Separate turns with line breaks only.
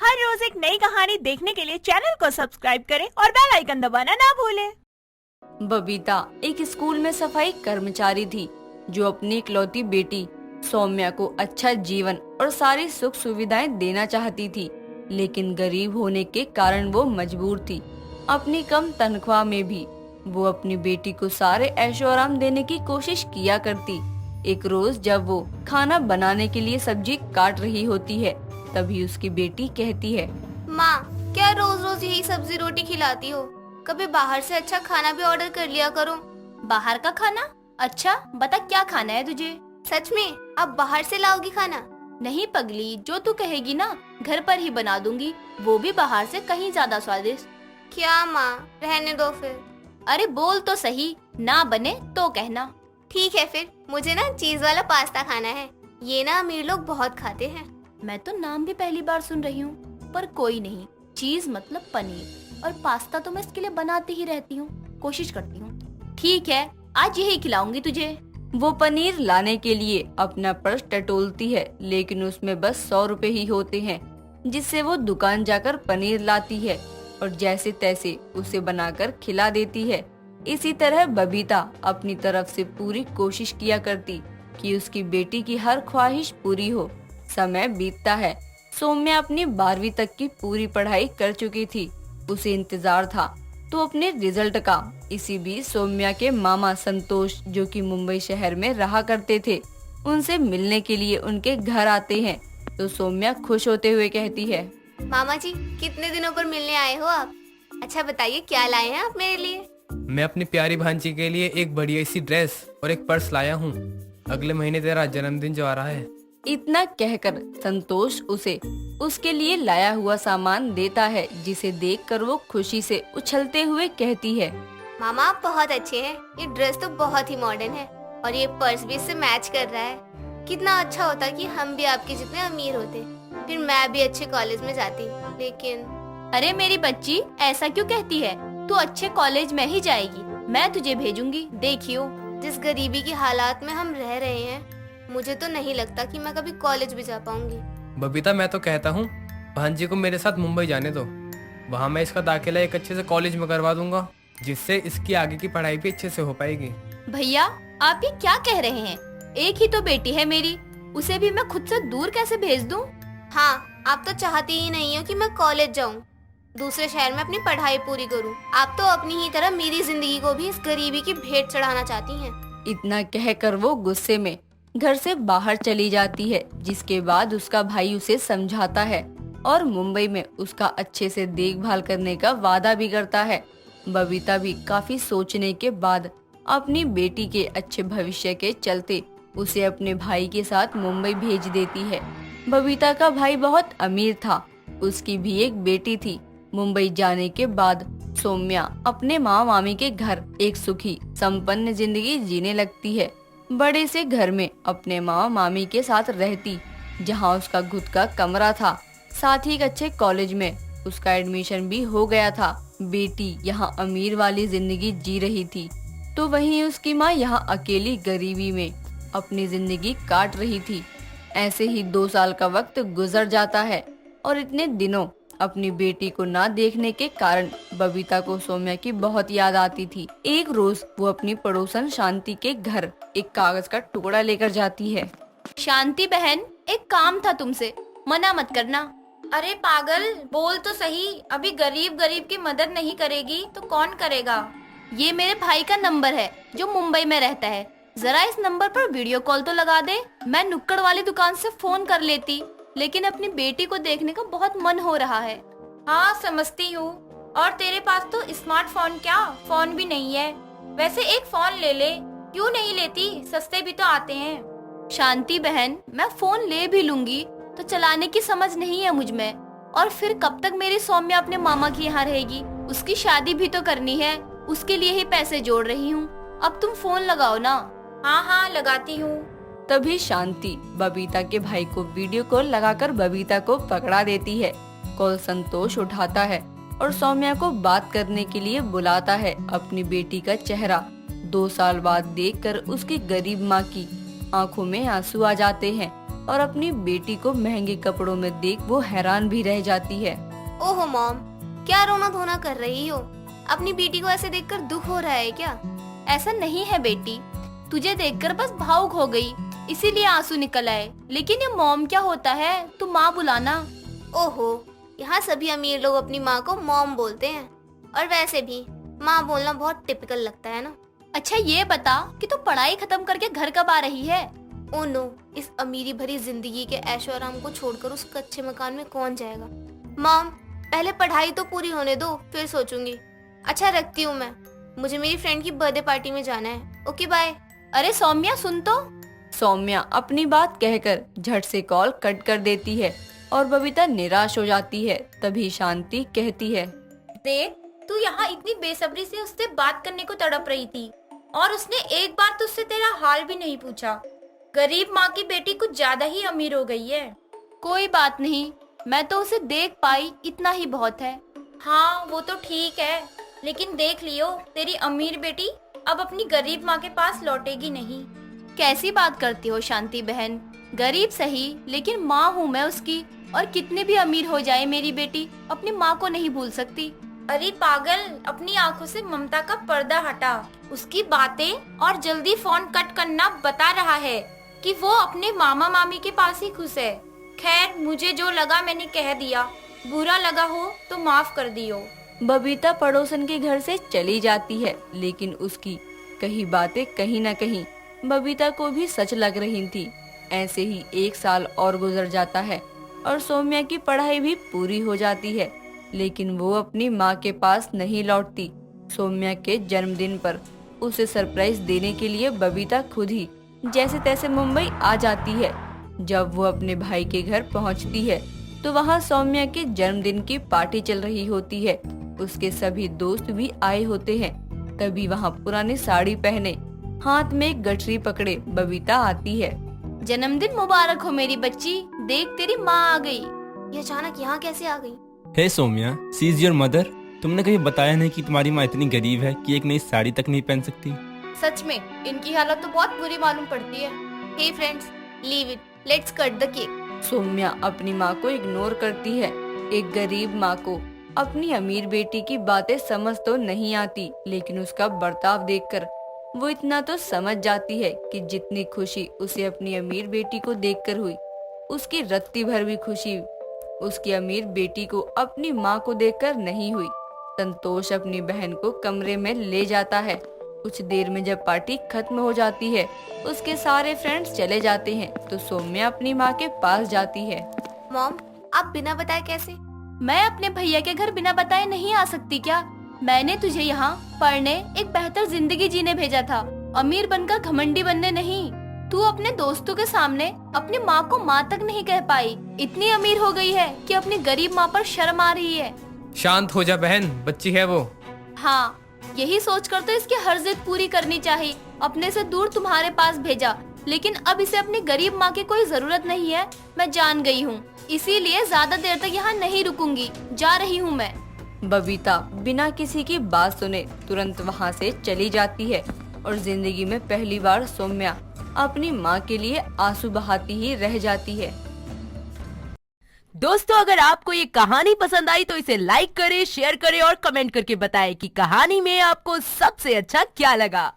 हर रोज एक नई कहानी देखने के लिए चैनल को सब्सक्राइब करें और बेल आइकन दबाना ना भूलें।
बबीता एक स्कूल में सफाई कर्मचारी थी जो अपनी इकलौती बेटी सौम्या को अच्छा जीवन और सारी सुख सुविधाएं देना चाहती थी, लेकिन गरीब होने के कारण वो मजबूर थी। अपनी कम तनख्वाह में भी वो अपनी बेटी को सारे ऐशो आराम देने की कोशिश किया करती। एक रोज जब वो खाना बनाने के लिए सब्जी काट रही होती है, तभी उसकी बेटी कहती है,
माँ, क्या रोज रोज यही सब्जी रोटी खिलाती हो? कभी बाहर से अच्छा खाना भी ऑर्डर कर लिया करो।
बाहर का खाना? अच्छा बता क्या खाना है तुझे?
सच में अब बाहर से लाओगी खाना?
नहीं पगली, जो तू कहेगी ना घर पर ही बना दूंगी, वो भी बाहर से कहीं ज्यादा स्वादिष्ट।
क्या माँ, रहने दो फिर।
अरे बोल तो सही, ना बने तो कहना।
ठीक है फिर, मुझे ना चीज वाला पास्ता खाना है। ये ना अमीर लोग बहुत खाते हैं।
मैं तो नाम भी पहली बार सुन रही हूँ, पर कोई नहीं, चीज मतलब पनीर और पास्ता तो मैं इसके लिए बनाती ही रहती हूँ, कोशिश करती हूँ। ठीक है, आज यही खिलाऊंगी तुझे।
वो पनीर लाने के लिए अपना पर्स टटोलती है, लेकिन उसमें बस 100 रुपए ही होते हैं, जिससे वो दुकान जाकर पनीर लाती है और जैसे तैसे उसे बनाकर खिला देती है। इसी तरह बबीता अपनी तरफ से पूरी कोशिश किया करती कि उसकी बेटी की हर ख्वाहिश पूरी हो। समय बीतता है। सौम्या अपनी 12वीं तक की पूरी पढ़ाई कर चुकी थी। उसे इंतजार था तो अपने रिजल्ट का। इसी बीच सौम्या के मामा संतोष, जो कि मुंबई शहर में रहा करते थे, उनसे मिलने के लिए उनके घर आते हैं। तो सौम्या खुश होते हुए कहती है,
मामा जी, कितने दिनों पर मिलने आए हो आप? अच्छा बताइए, क्या लाए हैं आप मेरे लिए?
मैं अपनी प्यारी भांजी के लिए एक बढ़िया सी ड्रेस और एक पर्स लाया हूँ। अगले महीने तेरा जन्मदिन जो आ रहा है।
इतना कहकर संतोष उसे उसके लिए लाया हुआ सामान देता है, जिसे देखकर वो खुशी से उछलते हुए कहती है,
मामा आप बहुत अच्छे हैं। ये ड्रेस तो बहुत ही मॉडर्न है और ये पर्स भी इससे मैच कर रहा है। कितना अच्छा होता कि हम भी आपके जितने अमीर होते, फिर मैं भी अच्छे कॉलेज में जाती। लेकिन
अरे मेरी बच्ची, ऐसा क्यों कहती है? तू अच्छे कॉलेज में ही जाएगी, मैं तुझे भेजूंगी, देखियो।
जिस गरीबी की हालात में हम रह रहे हैं, मुझे तो नहीं लगता कि मैं कभी कॉलेज भी जा पाऊंगी।
बबीता, मैं तो कहता हूँ भांजी को मेरे साथ मुंबई जाने दो। वहाँ मैं इसका दाखिला एक अच्छे से कॉलेज में करवा दूंगा, जिससे इसकी आगे की पढ़ाई भी अच्छे से हो पाएगी।
भैया, आप ये क्या कह रहे हैं? एक ही तो बेटी है मेरी, उसे भी मैं खुद से दूर कैसे भेज दूं?
हाँ, आप तो चाहती ही नहीं हो कि मैं कॉलेज जाऊं, दूसरे शहर में अपनी पढ़ाई पूरी करूं। आप तो अपनी ही तरह मेरी जिंदगी को भी इस गरीबी की भेंट चढ़ाना चाहती हैं।
इतना कहकर वो गुस्से में घर से बाहर चली जाती है, जिसके बाद उसका भाई उसे समझाता है और मुंबई में उसका अच्छे से देखभाल करने का वादा भी करता है। बबीता भी काफी सोचने के बाद अपनी बेटी के अच्छे भविष्य के चलते उसे अपने भाई के साथ मुंबई भेज देती है। बबीता का भाई बहुत अमीर था, उसकी भी एक बेटी थी। मुंबई जाने के बाद सौम्या अपने माँ मामी के घर एक सुखी संपन्न जिंदगी जीने लगती है। बड़े से घर में अपने माँ मामी के साथ रहती, जहाँ उसका खुद का कमरा था। साथ ही एक अच्छे कॉलेज में उसका एडमिशन भी हो गया था। बेटी यहाँ अमीर वाली जिंदगी जी रही थी, तो वहीं उसकी माँ यहाँ अकेली गरीबी में अपनी जिंदगी काट रही थी। ऐसे ही 2 साल का वक्त गुजर जाता है और इतने दिनों अपनी बेटी को ना देखने के कारण बबीता को सौम्या की बहुत याद आती थी। एक रोज वो अपनी पड़ोसन शांति के घर एक कागज का टुकड़ा लेकर जाती है।
शांति बहन, एक काम था तुमसे, मना मत करना।
अरे पागल, बोल तो सही। अभी गरीब गरीब की मदद नहीं करेगी तो कौन करेगा?
ये मेरे भाई का नंबर है जो मुंबई में रहता है, जरा इस नंबर पर वीडियो कॉल तो लगा दे। मैं नुक्कड़ वाली दुकान से फोन कर लेती, लेकिन अपनी बेटी को देखने का बहुत मन हो रहा है।
हाँ समझती हूँ, और तेरे पास तो स्मार्टफोन क्या, फोन भी नहीं है। वैसे एक फोन ले ले, क्यों नहीं लेती? सस्ते भी तो आते हैं।
शांति बहन, मैं फोन ले भी लूंगी तो चलाने की समझ नहीं है मुझ में, और फिर कब तक मेरी सौम्या अपने मामा की यहाँ रहेगी? उसकी शादी भी तो करनी है, उसके लिए ही पैसे जोड़ रही हूँ। अब तुम फोन लगाओ ना।
हाँ हाँ लगाती हूँ।
तभी शांति बबीता के भाई को वीडियो कॉल लगाकर बबीता को पकड़ा देती है। कॉल संतोष उठाता है और सौम्या को बात करने के लिए बुलाता है। अपनी बेटी का चेहरा 2 साल बाद देखकर उसकी गरीब माँ की आंखों में आंसू आ जाते हैं और अपनी बेटी को महंगे कपड़ों में देख वो हैरान भी रह जाती है।
ओहो मॉम, क्या रोना धोना कर रही हो? अपनी बेटी को ऐसे देखकर दुख हो रहा है क्या?
ऐसा नहीं है बेटी, तुझे देखकर बस भावुक हो गई, इसीलिए आंसू निकल आए। लेकिन ये मॉम क्या होता है, तू माँ बुलाना।
ओहो, यहाँ सभी अमीर लोग अपनी माँ को मॉम बोलते हैं, और वैसे भी माँ बोलना बहुत टिपिकल लगता है ना।
अच्छा ये बता कि तू पढ़ाई खत्म करके घर कब आ रही है?
ओ नो, इस अमीरी भरी जिंदगी के ऐशो आराम को छोड़कर उस कच्चे मकान में कौन जाएगा? मॉम, पहले पढ़ाई तो पूरी होने दो, फिर सोचूंगी। अच्छा रखती हूँ मैं, मुझे मेरी फ्रेंड की बर्थडे पार्टी में जाना है। Okay bye.
अरे सौम्या सुन तो।
सौम्या अपनी बात कहकर झट से कॉल कट कर देती है और बबीता निराश हो जाती है। तभी शांति कहती है,
देख, तू यहाँ इतनी बेसब्री से उससे बात करने को तड़प रही थी और उसने एक बार तुझसे तेरा हाल भी नहीं पूछा। गरीब माँ की बेटी कुछ ज्यादा ही अमीर हो गई है।
कोई बात नहीं, मैं तो उसे देख पाई, इतना ही बहुत है।
हाँ वो तो ठीक है, लेकिन देख लियो, तेरी अमीर बेटी अब अपनी गरीब माँ के पास लौटेगी नहीं।
कैसी बात करती हो शांति बहन, गरीब सही लेकिन माँ हूँ मैं उसकी, और कितने भी अमीर हो जाए मेरी बेटी अपनी माँ को नहीं भूल सकती।
अरे पागल, अपनी आंखों से ममता का पर्दा हटा। उसकी बातें और जल्दी फोन कट करना बता रहा है कि वो अपने मामा मामी के पास ही खुश है। खैर, मुझे जो लगा मैंने कह दिया, बुरा लगा हो तो माफ कर दियो।
बबीता पड़ोसन के घर से चली जाती है, लेकिन उसकी कही बातें कहीं न कहीं बबीता को भी सच लग रही थी। ऐसे ही 1 साल और गुजर जाता है और सौम्या की पढ़ाई भी पूरी हो जाती है, लेकिन वो अपनी माँ के पास नहीं लौटती। सौम्या के जन्मदिन पर उसे सरप्राइज देने के लिए बबीता खुद ही जैसे तैसे मुंबई आ जाती है। जब वो अपने भाई के घर पहुंचती है तो वहाँ सौम्या के जन्मदिन की पार्टी चल रही होती है। उसके सभी दोस्त भी आए होते हैं। तभी वहाँ पुरानी साड़ी पहने, हाथ में एक गठरी पकड़े बबीता आती है।
जन्मदिन मुबारक हो मेरी बच्ची, देख तेरी माँ आ गई।
ये अचानक यहाँ कैसे आ गई?
हे सौम्या, सी इज योर मदर। तुमने कभी बताया नहीं कि तुम्हारी माँ इतनी गरीब है कि एक नई साड़ी तक नहीं पहन सकती।
सच में इनकी हालत तो बहुत बुरी मालूम पड़ती है।
Hey friends, leave it, let's cut the cake.
Saumya अपनी माँ को इग्नोर करती है। एक गरीब माँ को अपनी अमीर बेटी की बातें समझ तो नहीं आती, लेकिन उसका बर्ताव देखकर वो इतना तो समझ जाती है कि जितनी खुशी उसे अपनी अमीर बेटी को देखकर हुई, उसकी रत्ती भर भी खुशी उसकी अमीर बेटी को अपनी माँ को देखकर नहीं हुई। संतोष अपनी बहन को कमरे में ले जाता है। कुछ देर में जब पार्टी खत्म हो जाती है, उसके सारे फ्रेंड्स चले जाते हैं, तो सौम्या अपनी माँ के पास जाती है।
मॉम, आप बिना बताए कैसे?
मैं अपने भैया के घर बिना बताए नहीं आ सकती क्या? मैंने तुझे यहाँ पढ़ने, एक बेहतर जिंदगी जीने भेजा था, अमीर बनकर घमंडी बनने नहीं। तू अपने दोस्तों के सामने अपनी माँ को माँ तक नहीं कह पाई, इतनी अमीर हो गई है कि अपनी गरीब माँ पर शर्म आ रही है।
शांत हो जा बहन, बच्ची है वो।
हाँ, यही सोचकर तो इसकी हर जिद पूरी करनी चाहिए। अपने से दूर तुम्हारे पास भेजा, लेकिन अब इसे अपनी गरीब माँ की कोई जरूरत नहीं है, मैं जान गई हूँ। इसीलिए ज्यादा देर तक यहाँ नहीं रुकूंगी, जा रही हूँ मैं।
बबीता बिना किसी की बात सुने तुरंत वहाँ से चली जाती है और जिंदगी में पहली बार सौम्या अपनी माँ के लिए आंसू बहाती ही रह जाती है।
दोस्तों, अगर आपको ये कहानी पसंद आई तो इसे लाइक करें, शेयर करें और कमेंट करके बताएं कि कहानी में आपको सबसे अच्छा क्या लगा।